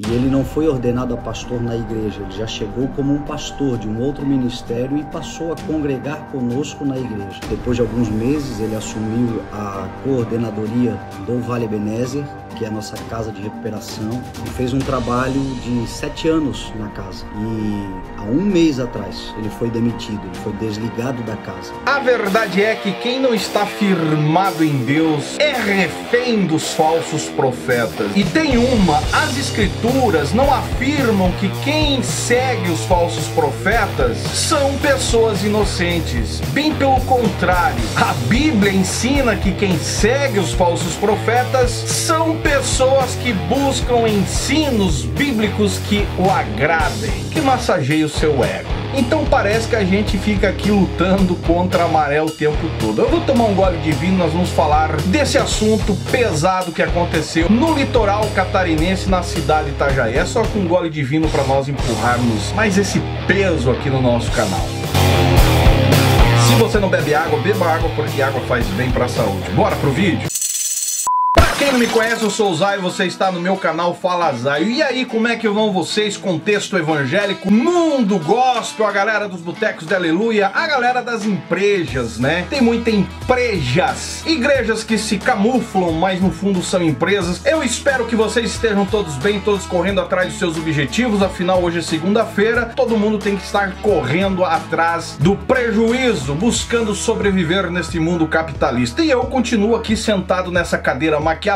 E ele não foi ordenado a pastor na igreja, ele já chegou como um pastor de um outro ministério e passou a congregar conosco na igreja. Depois de alguns meses, ele assumiu a coordenadoria do Vale Ebenezer, que é a nossa casa de recuperação, e fez um trabalho de 7 anos na casa. E há um mês atrás, ele foi demitido, ele foi desligado da casa. A verdade é que quem não está firmado em Deus é refém dos falsos profetas. E tem as escrituras não afirmam que quem segue os falsos profetas são pessoas inocentes. Bem pelo contrário, a Bíblia ensina que quem segue os falsos profetas são pessoas que buscam ensinos bíblicos que o agradem, que massageiem o seu ego. Então parece que a gente fica aqui lutando contra a maré o tempo todo. Eu vou tomar um gole de vinho, nós vamos falar desse assunto pesado que aconteceu no litoral catarinense, na cidade de Itajaí. É só com um gole de vinho para nós empurrarmos mais esse peso aqui no nosso canal. Se você não bebe água, beba água, porque água faz bem para a saúde. Bora pro vídeo? Quem não me conhece, eu sou o Zay, você está no meu canal Fala Zay. E aí, como é que vão vocês? Contexto evangélico, mundo gospel, a galera dos botecos de aleluia, a galera das empresas, né? Tem muita empresas, igrejas que se camuflam, mas no fundo são empresas. Eu espero que vocês estejam todos bem, todos correndo atrás dos seus objetivos. Afinal, hoje é segunda-feira, todo mundo tem que estar correndo atrás do prejuízo, buscando sobreviver neste mundo capitalista. E eu continuo aqui sentado nessa cadeira maquiavélica,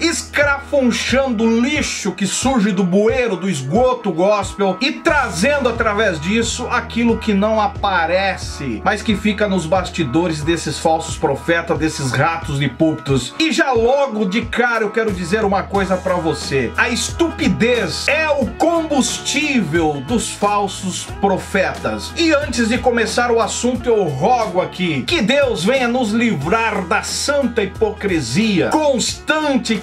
escrafunchando o lixo que surge do bueiro, do esgoto gospel e trazendo através disso aquilo que não aparece, mas que fica nos bastidores desses falsos profetas, desses ratos de púlpitos. E já logo de cara eu quero dizer uma coisa pra você: a estupidez é o combustível dos falsos profetas. E antes de começar o assunto, eu rogo aqui que Deus venha nos livrar da santa hipocrisia constante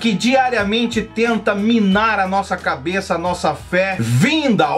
que diariamente tenta minar a nossa cabeça, a nossa fé,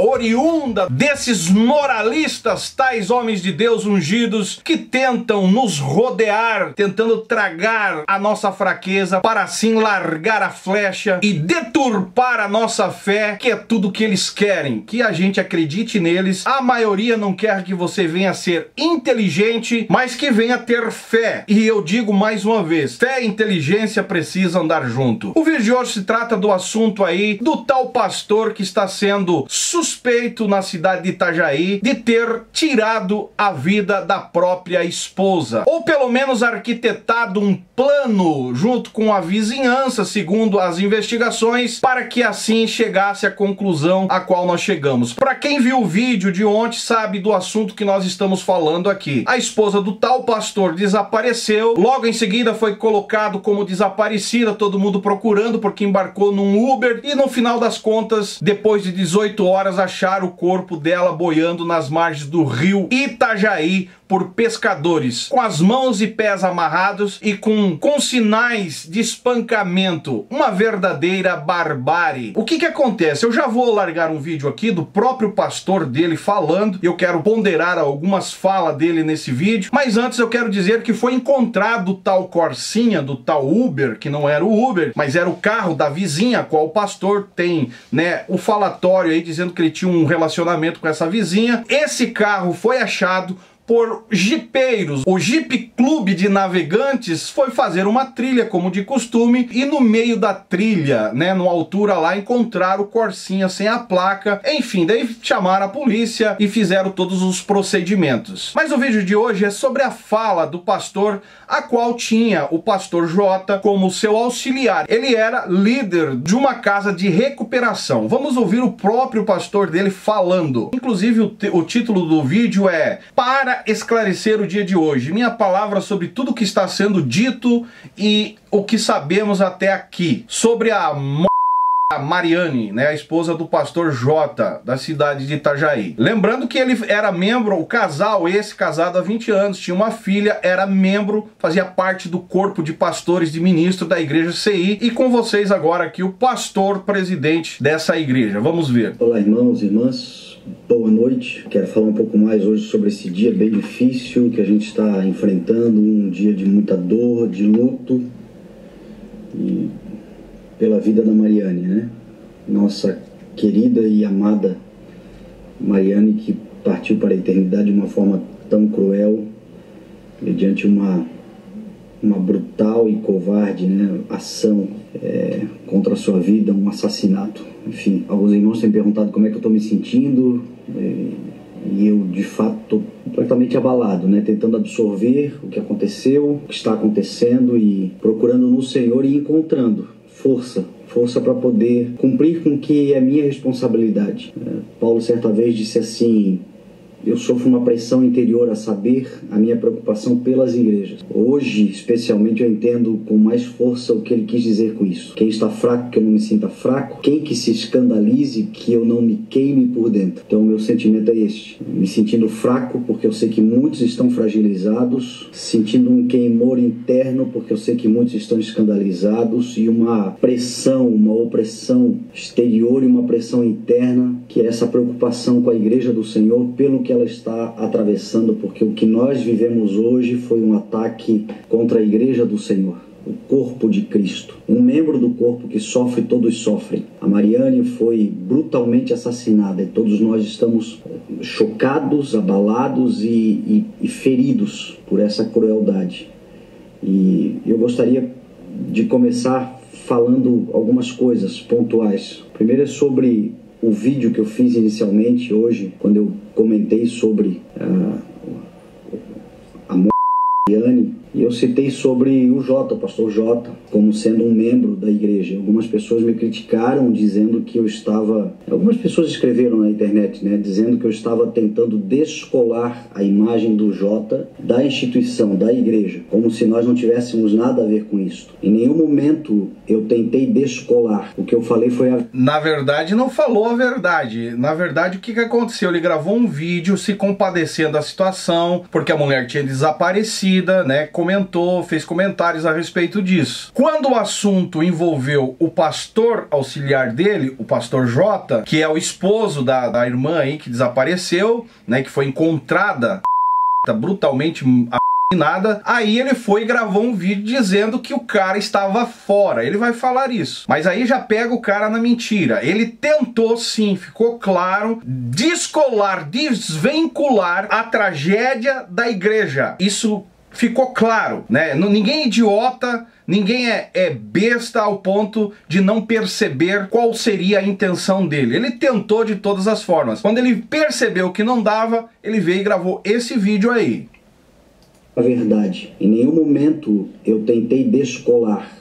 oriunda desses moralistas, tais homens de Deus ungidos, que tentam nos rodear, tentando tragar a nossa fraqueza, para assim largar a flecha e deturpar a nossa fé, que é tudo que eles querem, que a gente acredite neles. A maioria não quer que você venha ser inteligente, mas que venha ter fé. E eu digo mais uma vez, fé e inteligência precisam andar junto. O vídeo de hoje se trata do assunto aí do tal pastor que está sendo suspeito na cidade de Itajaí de ter tirado a vida da própria esposa, ou pelo menos arquitetado um plano junto com a vizinhança, segundo as investigações, para que assim chegasse à conclusão a qual nós chegamos. Para quem viu o vídeo de ontem sabe do assunto que nós estamos falando aqui. A esposa do tal pastor desapareceu, logo em seguida foi colocado como desaparecida, todo mundo procurando porque embarcou num Uber, e no final das contas, depois de 18 horas, acharam o corpo dela boiando nas margens do rio Itajaí por pescadores, com as mãos e pés amarrados e com sinais de espancamento. Uma verdadeira barbárie. O que acontece? Eu já vou largar um vídeo aqui do próprio pastor dele falando, eu quero ponderar algumas falas dele nesse vídeo, mas antes eu quero dizer que foi encontrado o tal Corsinha, do tal Uber, que não era o Uber, mas era o carro da vizinha, qual o pastor tem, né, o falatório aí dizendo que ele tinha um relacionamento com essa vizinha. Esse carro foi achado por jipeiros. O Jeep Clube de Navegantes foi fazer uma trilha como de costume, e no meio da trilha, né, numa altura lá, encontraram o Corsinha sem a placa. Enfim, daí chamaram a polícia e fizeram todos os procedimentos. Mas o vídeo de hoje é sobre a fala do pastor, a qual tinha o pastor J como seu auxiliar. Ele era líder de uma casa de recuperação. Vamos ouvir o próprio pastor dele falando. Inclusive o título do vídeo é "Para esclarecer o dia de hoje, minha palavra sobre tudo que está sendo dito e o que sabemos até aqui sobre a Mariane, né, a esposa do pastor J, da cidade de Itajaí. Lembrando que ele era membro, o casal, esse casado há 20 anos, tinha uma filha, era membro, fazia parte do corpo de pastores de ministro da igreja CI. E com vocês agora aqui o pastor presidente dessa igreja. Vamos ver. Olá, irmãos e irmãs. Boa noite. Quero falar um pouco mais hoje sobre esse dia bem difícil que a gente está enfrentando, um dia de muita dor, de luto, e pela vida da Mariane, né? Nossa querida e amada Mariane, que partiu para a eternidade de uma forma tão cruel, mediante uma brutal e covarde, né, ação contra a sua vida, um assassinato. Enfim, alguns irmãos têm perguntado como é que eu estou me sentindo, e eu, de fato, estou completamente abalado, né, tentando absorver o que aconteceu, o que está acontecendo e procurando no Senhor e encontrando força para poder cumprir com o que é minha responsabilidade. Paulo certa vez disse assim: eu sofro uma pressão interior a saber a minha preocupação pelas igrejas. Hoje, especialmente, eu entendo com mais força o que ele quis dizer com isso. Quem está fraco, que eu não me sinta fraco. Quem que se escandalize, que eu não me queime por dentro. Então, o meu sentimento é este. Me sentindo fraco, porque eu sei que muitos estão fragilizados. Sentindo um queimor interno, porque eu sei que muitos estão escandalizados. E uma pressão, uma opressão exterior e uma pressão interna, que é essa preocupação com a igreja do Senhor pelo que ela está atravessando, porque o que nós vivemos hoje foi um ataque contra a igreja do Senhor, o corpo de Cristo, um membro do corpo que sofre, todos sofrem. A Mariane foi brutalmente assassinada e todos nós estamos chocados, abalados e feridos por essa crueldade. E eu gostaria de começar falando algumas coisas pontuais. Primeiro é sobre o vídeo que eu fiz inicialmente hoje, quando eu comentei sobre a morte de Mariane, e eu citei sobre o Jota, o pastor Jota, como sendo um membro da igreja. Algumas pessoas me criticaram dizendo que eu estava... Algumas pessoas escreveram na internet, né, dizendo que eu estava tentando descolar a imagem do Jota da instituição, da igreja, como se nós não tivéssemos nada a ver com isso. Em nenhum momento eu tentei descolar. O que eu falei foi a... Na verdade, não falou a verdade. Na verdade, o que aconteceu? Ele gravou um vídeo se compadecendo da situação, porque a mulher tinha desaparecida, né? Comentou, fez comentários a respeito disso. Quando o assunto envolveu o pastor auxiliar dele, o pastor Jota, que é o esposo da irmã aí que desapareceu, né? Que foi encontrada brutalmente nada. Aí ele foi e gravou um vídeo dizendo que o cara estava fora. Ele vai falar isso. Mas aí já pega o cara na mentira. Ele tentou sim, ficou claro, descolar, desvincular a tragédia da igreja. Isso ficou claro, né? Ninguém é idiota, ninguém é besta ao ponto de não perceber qual seria a intenção dele. Ele tentou de todas as formas. Quando ele percebeu que não dava, ele veio e gravou esse vídeo aí. A verdade. Em nenhum momento eu tentei descolar.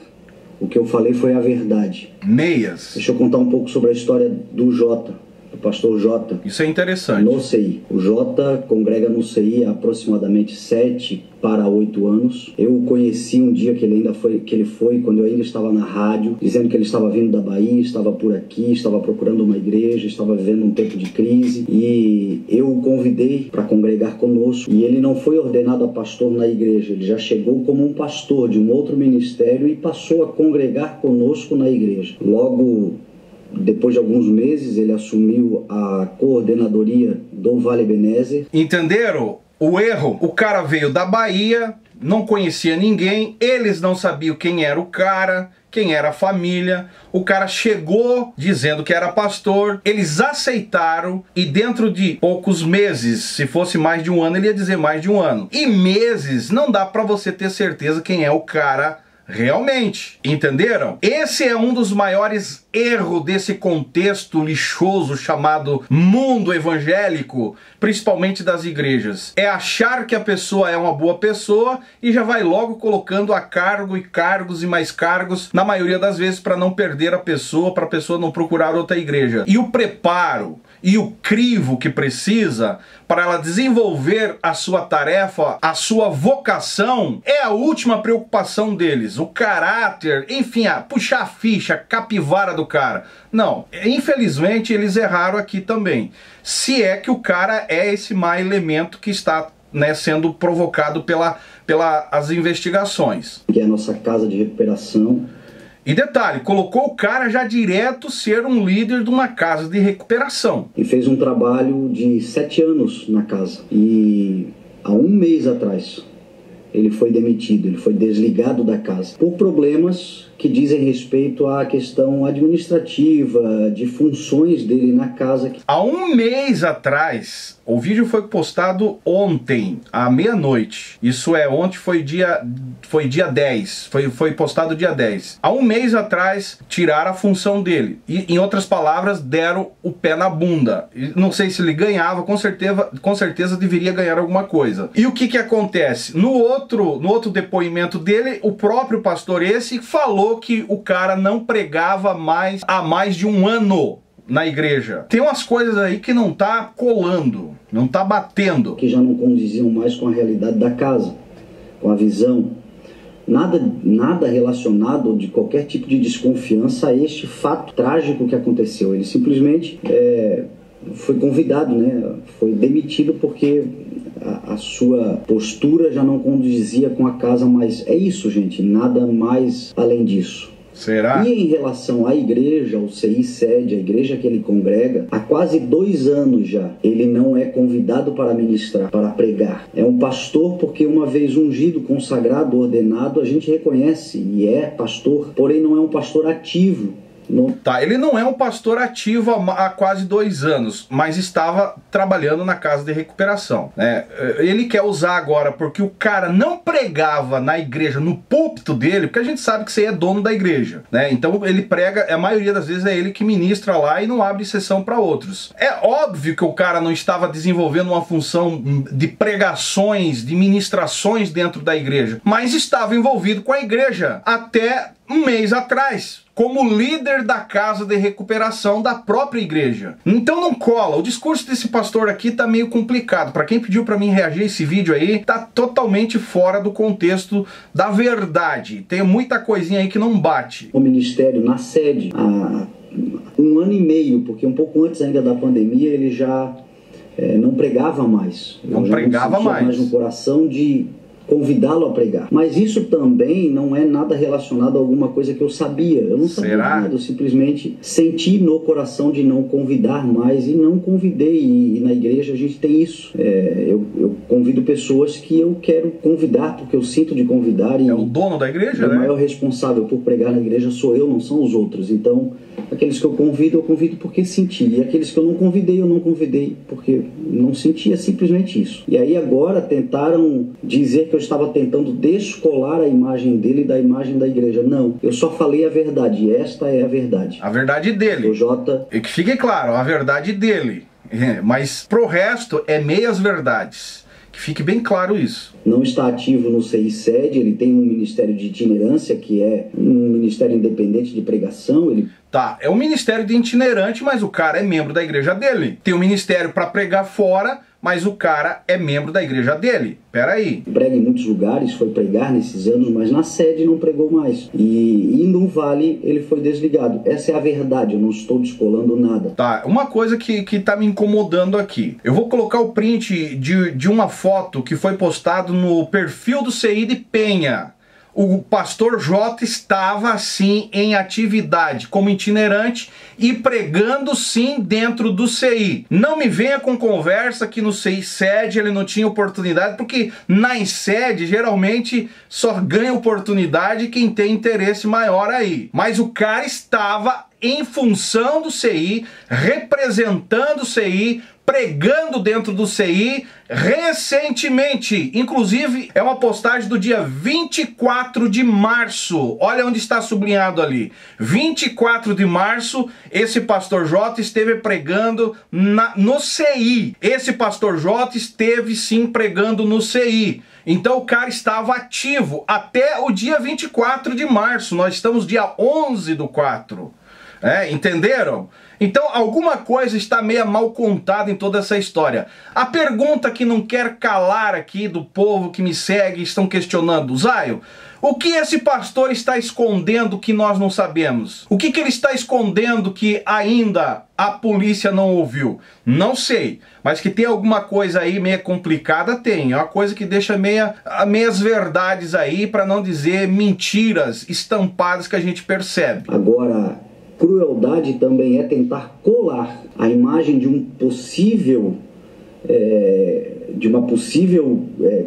O que eu falei foi a verdade. Meias. Deixa eu contar um pouco sobre a história do Jota, do pastor Jota. Isso é interessante. No CI. O Jota congrega no CI há aproximadamente 7 para 8 anos. Eu o conheci um dia que ele foi, quando eu ainda estava na rádio, dizendo que ele estava vindo da Bahia, estava por aqui, estava procurando uma igreja, estava vivendo um tempo de crise, e eu o convidei para congregar conosco, e ele não foi ordenado a pastor na igreja, ele já chegou como um pastor de um outro ministério e passou a congregar conosco na igreja. Logo depois de alguns meses, ele assumiu a coordenadoria do Vale Ebenezer. Entenderam o erro? O cara veio da Bahia, não conhecia ninguém, eles não sabiam quem era o cara, quem era a família. O cara chegou dizendo que era pastor, eles aceitaram, e dentro de poucos meses, se fosse mais de um ano, ele ia dizer mais de um ano. E meses não dá pra você ter certeza quem é o cara realmente, entenderam? Esse é um dos maiores erros desse contexto lixoso chamado mundo evangélico, principalmente das igrejas. É achar que a pessoa é uma boa pessoa e já vai logo colocando a cargo e cargos e mais cargos, na maioria das vezes para não perder a pessoa, para a pessoa não procurar outra igreja. E o preparo e o crivo que precisa para ela desenvolver a sua tarefa, a sua vocação, é a última preocupação deles. O caráter, enfim, puxar a ficha, a capivara do cara. Não, infelizmente eles erraram aqui também. Se é que o cara é esse mau elemento que está, né, sendo provocado pelas investigações. Que é a nossa casa de recuperação. E detalhe, colocou o cara já direto ser um líder de uma casa de recuperação. E fez um trabalho de 7 anos na casa. E há um mês atrás, ele foi demitido, ele foi desligado da casa por problemas que dizem respeito à questão administrativa, de funções dele na casa. Há um mês atrás, o vídeo foi postado ontem, à meia-noite. Isso é, ontem foi dia 10, foi postado dia 10. Há um mês atrás, tiraram a função dele. E, em outras palavras, deram o pé na bunda. Não sei se ele ganhava, com certeza deveria ganhar alguma coisa. E o que que acontece? No outro depoimento dele, o próprio pastor esse falou que o cara não pregava mais há mais de um ano na igreja. Tem umas coisas aí que não tá colando, não tá batendo. Que já não condiziam mais com a realidade da casa, com a visão. Nada relacionado de qualquer tipo de desconfiança a este fato trágico que aconteceu. Ele simplesmente foi convidado, né? Foi demitido porque a sua postura já não condizia com a casa, mas é isso, gente, nada mais além disso. Será? E em relação à igreja, ao CI Sede, a igreja que ele congrega, há quase 2 anos já, ele não é convidado para ministrar, para pregar. É um pastor porque uma vez ungido, consagrado, ordenado, a gente reconhece e é pastor, porém não é um pastor ativo. Tá, ele não é um pastor ativo há quase 2 anos, mas estava trabalhando na casa de recuperação, né? Ele quer usar agora porque o cara não pregava na igreja, no púlpito dele, porque a gente sabe que você é dono da igreja, né? Então ele prega, a maioria das vezes é ele que ministra lá e não abre exceção para outros. É óbvio que o cara não estava desenvolvendo uma função de pregações, de ministrações dentro da igreja, mas estava envolvido com a igreja até um mês atrás, como líder da casa de recuperação da própria igreja. Então não cola. O discurso desse pastor aqui tá meio complicado. Para quem pediu para mim reagir a esse vídeo aí, tá totalmente fora do contexto da verdade. Tem muita coisinha aí que não bate. O ministério na sede há 1 ano e meio, porque um pouco antes ainda da pandemia ele já não pregava mais. Não pregava mais no coração de convidá-lo a pregar. Mas isso também não é nada relacionado a alguma coisa que eu sabia. Eu não sabia nada, eu simplesmente senti no coração de não convidar mais e não convidei. E na igreja a gente tem isso. Eu convido pessoas que eu quero convidar, porque eu sinto de convidar. E é o dono da igreja, né? O maior responsável por pregar na igreja sou eu, não são os outros. Então, aqueles que eu convido porque senti. E aqueles que eu não convidei porque não senti. É simplesmente isso. E aí agora tentaram dizer que eu estava tentando descolar a imagem dele da imagem da igreja. Não, eu só falei a verdade. Esta é a verdade. A verdade dele. O Jota... E que fique claro, a verdade dele. Mas pro resto é meias verdades. Que fique bem claro isso. Não está ativo no CI Sede, ele tem um ministério de itinerância, que é um ministério independente de pregação. Tá, é um ministério de itinerante, mas o cara é membro da igreja dele. Tem um ministério para pregar fora, mas o cara é membro da igreja dele. Peraí. Prega em muitos lugares, foi pregar nesses anos, mas na sede não pregou mais. E no Vale ele foi desligado. Essa é a verdade, eu não estou descolando nada. Tá, uma coisa que tá me incomodando aqui. Eu vou colocar o print de uma foto que foi postado no perfil do CI de Penha. O pastor Jota estava assim em atividade como itinerante e pregando sim dentro do CI. Não me venha com conversa que no CI Sede ele não tinha oportunidade, porque na sede geralmente só ganha oportunidade quem tem interesse maior aí. Mas o cara estava em função do CI, representando o CI, pregando dentro do CI recentemente. Inclusive, é uma postagem do dia 24 de março. Olha onde está sublinhado ali. 24 de março, esse pastor Jota esteve pregando no CI. Esse pastor Jota esteve sim pregando no CI. Então o cara estava ativo até o dia 24 de março. Nós estamos dia 11 do 4. Entenderam? Então alguma coisa está meio mal contada em toda essa história. A pergunta que não quer calar aqui do povo que me segue, estão questionando: Zaio, o que esse pastor está escondendo que nós não sabemos? O que ele está escondendo que ainda a polícia não ouviu? Não sei, mas que tem alguma coisa aí meio complicada, tem. É uma coisa que deixa meias verdades aí, para não dizer mentiras estampadas que a gente percebe. Agora, crueldade também é tentar colar a imagem de uma possível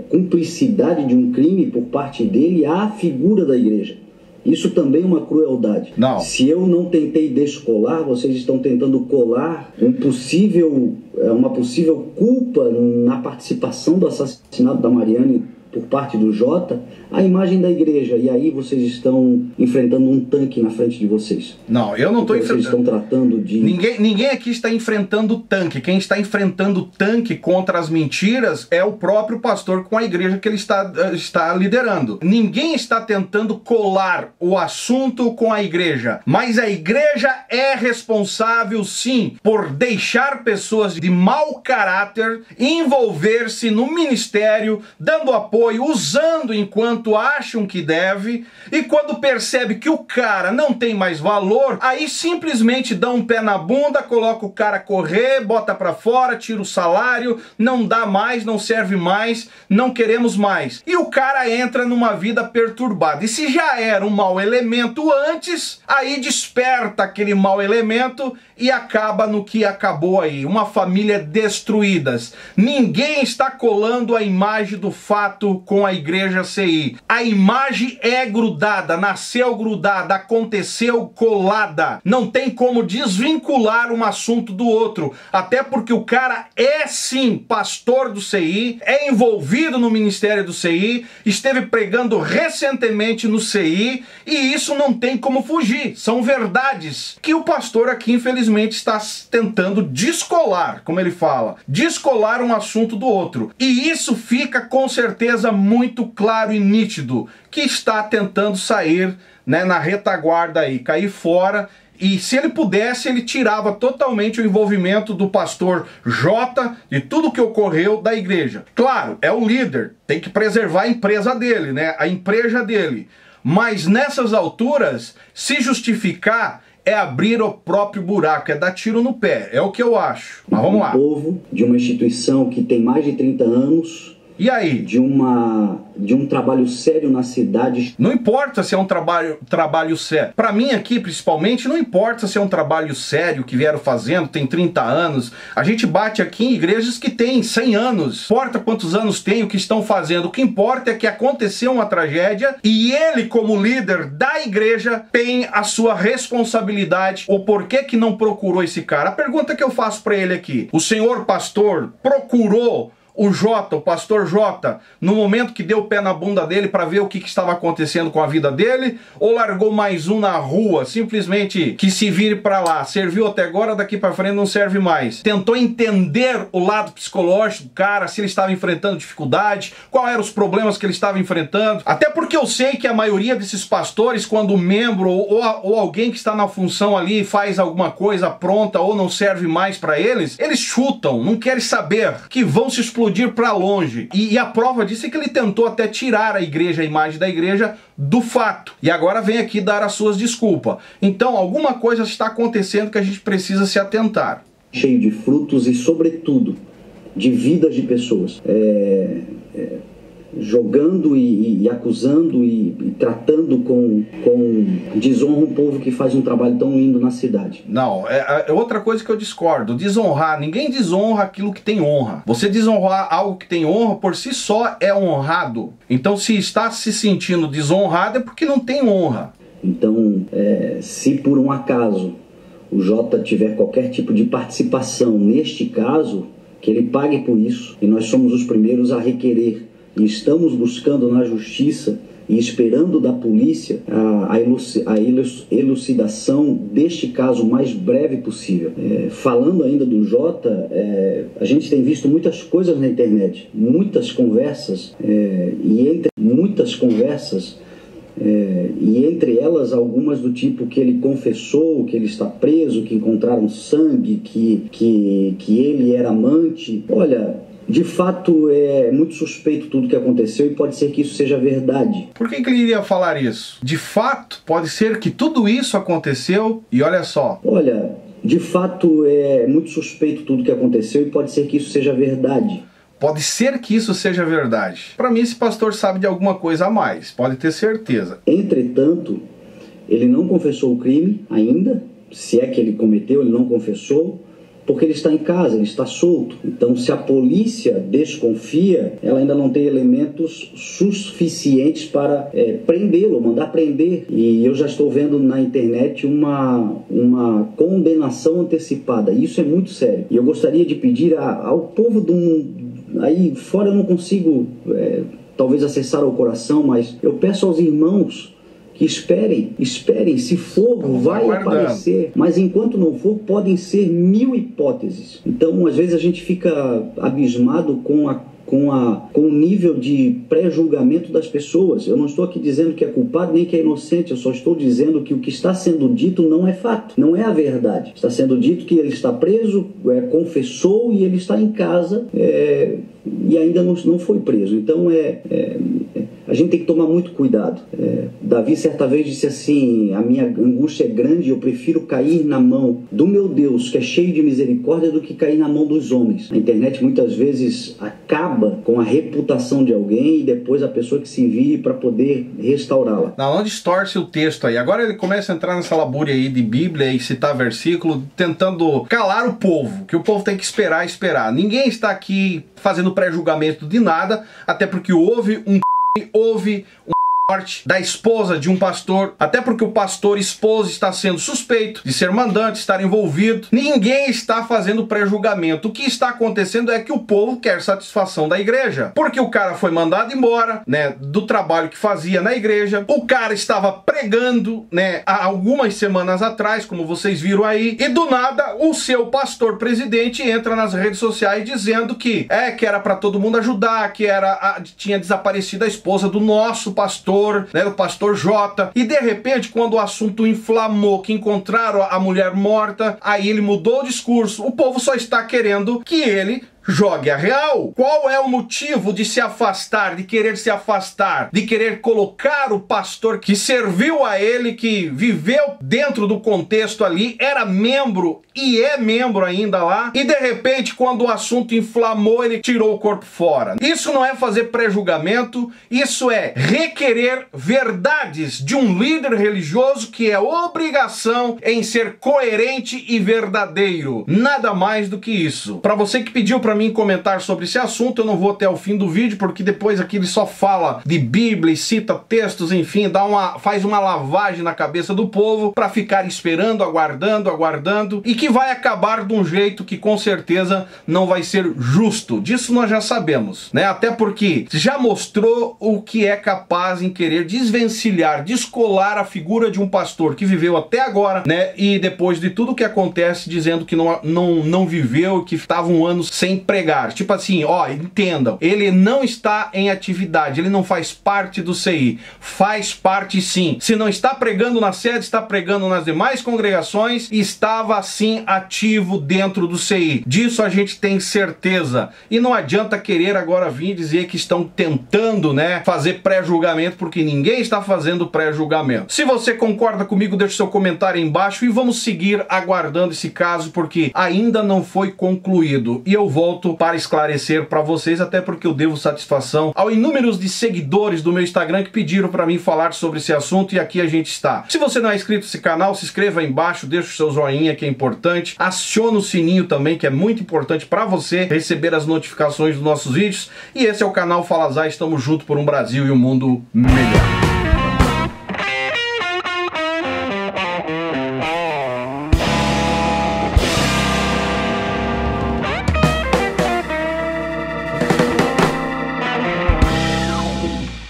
cumplicidade de um crime por parte dele à figura da igreja. Isso também é uma crueldade. Não. Se eu não tentei descolar, vocês estão tentando colar uma possível culpa na participação do assassinato da Mariane por parte do Jota, a imagem da igreja. E aí vocês estão enfrentando um tanque na frente de vocês. Não, eu não estou enfrentando. Vocês estão tratando de... Ninguém aqui está enfrentando o tanque. Quem está enfrentando o tanque contra as mentiras é o próprio pastor com a igreja que ele está liderando. Ninguém está tentando colar o assunto com a igreja. Mas a igreja é responsável, sim, por deixar pessoas de mau caráter envolver-se no ministério, dando apoio, usando enquanto acham que deve, e quando percebe que o cara não tem mais valor, aí simplesmente dá um pé na bunda, coloca o cara a correr, bota pra fora, tira o salário, não dá mais, não serve mais, não queremos mais. E o cara entra numa vida perturbada. E se já era um mau elemento antes, aí desperta aquele mau elemento e acaba no que acabou aí. Uma família destruída. Ninguém está colando a imagem do fato com a igreja CI. A imagem é grudada, nasceu grudada, aconteceu colada. Não tem como desvincular um assunto do outro. Até porque o cara é sim pastor do CI, é envolvido no ministério do CI, esteve pregando recentemente no CI, e isso não tem como fugir. São verdades que o pastor aqui infelizmente está tentando descolar, como ele fala, descolar um assunto do outro. E isso fica com certeza muito claro e nítido que está tentando sair, né, na retaguarda aí, cair fora. E se ele pudesse, ele tirava totalmente o envolvimento do pastor Jota de tudo que ocorreu da igreja. Claro, é o líder, tem que preservar a empresa dele, né, a empresa dele. Mas nessas alturas, se justificar é abrir o próprio buraco, é dar tiro no pé, é o que eu acho. Mas vamos lá. Um povo de uma instituição que tem mais de 30 anos... E aí? De um trabalho sério na cidade. Não importa se é um trabalho sério. Para mim aqui, principalmente, não importa se é um trabalho sério que vieram fazendo, tem 30 anos. A gente bate aqui em igrejas que tem 100 anos. Não importa quantos anos tem, o que estão fazendo. O que importa é que aconteceu uma tragédia e ele, como líder da igreja, tem a sua responsabilidade. O porquê que não procurou esse cara? A pergunta que eu faço para ele aqui. O senhor pastor procurou o Jota, o pastor Jota, no momento que deu o pé na bunda dele para ver o que estava acontecendo com a vida dele, ou largou mais um na rua, simplesmente que se vire para lá, serviu até agora, daqui para frente não serve mais. Tentou entender o lado psicológico do cara, se ele estava enfrentando dificuldade, quais eram os problemas que ele estava enfrentando, até porque eu sei que a maioria desses pastores, quando o membro ou alguém que está na função ali faz alguma coisa pronta ou não serve mais para eles chutam, não querem saber, que vão se explodir para longe. E a prova disso é que ele tentou até tirar a igreja, a imagem da igreja, do fato. E agora vem aqui dar as suas desculpas. Então, alguma coisa está acontecendo que a gente precisa se atentar. Cheio de frutos e, sobretudo, de vidas de pessoas. Jogando e acusando e tratando com desonra um povo que faz um trabalho tão lindo na cidade. Não, é outra coisa que eu discordo. Desonrar, ninguém desonra aquilo que tem honra. Você desonrar algo que tem honra por si só é honrado. Então, se está se sentindo desonrado é porque não tem honra. Então, se por um acaso o Jota tiver qualquer tipo de participação neste caso, que ele pague por isso. E nós somos os primeiros a requerer. E estamos buscando na justiça e esperando da polícia a elucidação deste caso o mais breve possível. Falando ainda do Jota, a gente tem visto muitas coisas na internet, muitas conversas, e entre elas algumas do tipo que ele confessou, que ele está preso, que encontraram sangue, que ele era amante. Olha, de fato, é muito suspeito tudo que aconteceu e pode ser que isso seja verdade. Por que ele iria falar isso? De fato, pode ser que tudo isso aconteceu e olha só. Olha, de fato, é muito suspeito tudo que aconteceu e pode ser que isso seja verdade. Pode ser que isso seja verdade. Para mim, esse pastor sabe de alguma coisa a mais, pode ter certeza. Entretanto, ele não confessou o crime ainda, se é que ele cometeu, ele não confessou. porque ele está em casa, ele está solto. Então, se a polícia desconfia, ela ainda não tem elementos suficientes para prendê-lo, mandar prender. E eu já estou vendo na internet uma condenação antecipada. Isso é muito sério. E eu gostaria de pedir ao povo do mundo, aí fora eu não consigo talvez acessar ao coração, mas eu peço aos irmãos que esperem, se for, vai aparecer, mas enquanto não for, podem ser 1000 hipóteses. Então, às vezes a gente fica abismado com o nível de pré-julgamento das pessoas. Eu não estou aqui dizendo que é culpado nem que é inocente, eu só estou dizendo que o que está sendo dito não é fato, não é a verdade. Está sendo dito que ele está preso, confessou e ele está em casa e ainda não foi preso. Então a gente tem que tomar muito cuidado. Davi certa vez disse assim: a minha angústia é grande e eu prefiro cair na mão do meu Deus, que é cheio de misericórdia, do que cair na mão dos homens. A internet muitas vezes acaba com a reputação de alguém e depois a pessoa que se envie para poder restaurá-la. Não distorce o texto aí. Agora ele começa a entrar nessa labúria aí de Bíblia e citar versículo, tentando calar o povo, que o povo tem que esperar. Ninguém está aqui fazendo pré-julgamento de nada, até porque houve um morte da esposa de um pastor, até porque o pastor esposo está sendo suspeito de ser mandante, estar envolvido. Ninguém está fazendo pré-julgamento. O que está acontecendo é que o povo quer satisfação da igreja, porque o cara foi mandado embora, né, do trabalho que fazia na igreja. O cara estava pregando, né, há algumas semanas atrás, como vocês viram aí, e do nada o seu pastor presidente entra nas redes sociais dizendo que era para todo mundo ajudar, que tinha desaparecido a esposa do nosso pastor, né, o pastor J. E de repente, quando o assunto inflamou, que encontraram a mulher morta, aí ele mudou o discurso. O povo só está querendo que ele jogue a real. Qual é o motivo de se afastar, de querer se afastar, de querer colocar o pastor que serviu a ele, que viveu dentro do contexto ali, era membro e é membro ainda lá, e de repente, quando o assunto inflamou, ele tirou o corpo fora? Isso não é fazer pré-julgamento, isso é requerer verdades de um líder religioso que é obrigação em ser coerente e verdadeiro. Nada mais do que isso. Para você que pediu para mim comentar sobre esse assunto, eu não vou até o fim do vídeo, porque depois aqui ele só fala de Bíblia e cita textos, enfim, faz uma lavagem na cabeça do povo para ficar esperando, aguardando, e que vai acabar de um jeito que com certeza não vai ser justo. Disso nós já sabemos, né? Até porque já mostrou o que é capaz em querer desvencilhar, descolar a figura de um pastor que viveu até agora, né? E depois de tudo que acontece, dizendo que não viveu, que estava um ano sem pregar. Tipo assim, entendam, ele não está em atividade, ele não faz parte do CI. Faz parte sim. Se não está pregando na sede, está pregando nas demais congregações e estava sim ativo dentro do CI. Disso a gente tem certeza. E não adianta querer agora vir dizer que estão tentando, né, fazer pré-julgamento, porque ninguém está fazendo pré-julgamento. Se você concorda comigo, deixe seu comentário aí embaixo e vamos seguir aguardando esse caso, porque ainda não foi concluído. E eu volto para esclarecer para vocês, até porque eu devo satisfação aos inúmeros de seguidores do meu Instagram que pediram para mim falar sobre esse assunto, e aqui a gente está. Se você não é inscrito nesse canal, se inscreva aí embaixo, deixa o seu joinha, que é importante, aciona o sininho também, que é muito importante para você receber as notificações dos nossos vídeos, e esse é o canal Fala Zay, estamos juntos por um Brasil e um mundo melhor.